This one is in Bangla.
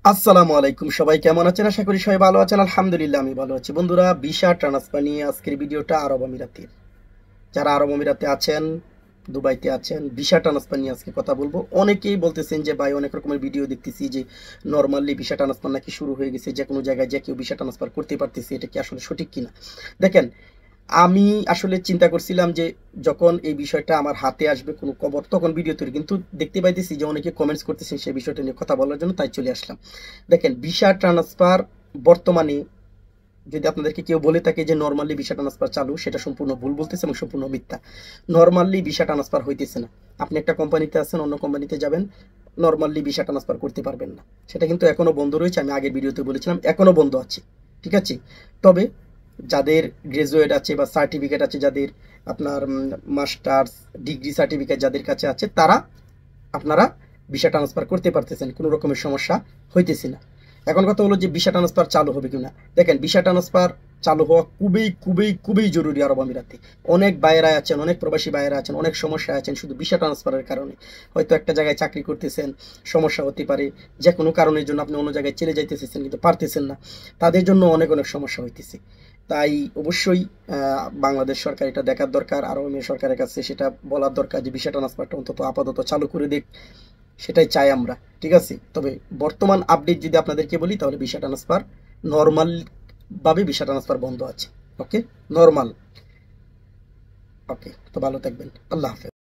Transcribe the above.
আসসালামু আলাইকুম, সবাই কেমন আছেন? আশা করি সবাই ভালো আছেন। আলহামদুলিল্লাহ আমি ভালো আছি। বন্ধুরা, ভিসা ট্রান্সফার নিয়ে আজকের ভিডিওটা আরব আমিরাতের। যারা আরব আমিরাতে আছেন, দুবাইতে আছেন, ভিসা ট্রান্সফার নিয়ে আজকে কথা বলবো। অনেকেই বলতেছেন যে ভাই, অনেক রকমের ভিডিও দেখতেছি যে নরমালি ভিসা ট্রান্সফার নাকি শুরু হয়ে গেছে, যে কোনো জায়গায় যে কেউ ভিসা ট্রান্সফার করতে পারতেছে। এটা কি আসলে সঠিক কিনা? দেখেন, আমি আসলে চিন্তা করছিলাম যে যখন এই বিষয়টা আমার হাতে আসবে কোনো খবর, তখন ভিডিও তৈরি, কিন্তু দেখতে পাইতেছি যে অনেকে কমেন্টস করতেছেন সেই বিষয়টা নিয়ে কথা বলার জন্য, তাই চলে আসলাম। দেখেন, ভিসা ট্রান্সফার বর্তমানে যদি আপনাদেরকে কেউ বলে থাকে যে নর্মালি ভিসা ট্রান্সফার চালু, সেটা সম্পূর্ণ ভুল বলতেছে এবং সম্পূর্ণ মিথ্যা। নর্মালি ভিসা ট্রান্সফার হইতেছে না। আপনি একটা কোম্পানিতে আছেন, অন্য কোম্পানিতে যাবেন, নর্মালি ভিসা ট্রান্সফার করতে পারবেন না। সেটা কিন্তু এখনো বন্ধ রয়েছে, আমি আগের ভিডিওতে বলেছিলাম এখনো বন্ধ আছে। ঠিক আছে? তবে যাদের গ্রাজুয়েট আছে বা সার্টিফিকেট আছে, যাদের আপনার মাস্টার্স ডিগ্রি সার্টিফিকেট যাদের কাছে আছে, তারা আপনারা ভিসা ট্রান্সফার করতে পারতেছেন, কোনো রকমের সমস্যা হইতেছে না। এখন কথা হলো যে ভিসা ট্রান্সফার চালু হবে কিনা। দেখেন, ভিসা ট্রান্সফার চালু হওয়া খুবই খুবই খুবই জরুরি আরব আমিরাতে। অনেক বাইরা আছেন, অনেক প্রবাসী বাইরা আছেন, অনেক সমস্যা আছেন শুধু ভিসা ট্রান্সফারের কারণে। হয়তো একটা জায়গায় চাকরি করতেছেন, সমস্যা হতে পারে, যে কোনো কারণের জন্য আপনি অন্য জায়গায় চলে যাইতেছেন কিন্তু পারতেছেন না। তাদের জন্য অনেক অনেক সমস্যা হইতেছে। তাই অবশ্যই বাংলাদেশ সরকার এটা দেখার দরকার, আরব আমিরাত সরকারের কাছে সেটা বলার দরকার যে ভিসা ট্রান্সফারটা অন্তত আপাতত চালু করে দেখ। সেটাই চাই আমরা। ঠিক আছে? তবে বর্তমান আপডেট যদি আপনাদেরকে বলি, তাহলে ভিসা ট্রান্সফার নরমাল ভাবে ভিসা ট্রান্সফার বন্ধ আছে। ওকে? নরমাল। ওকে, তো ভালো থাকবেন। আল্লাহ হাফেজ।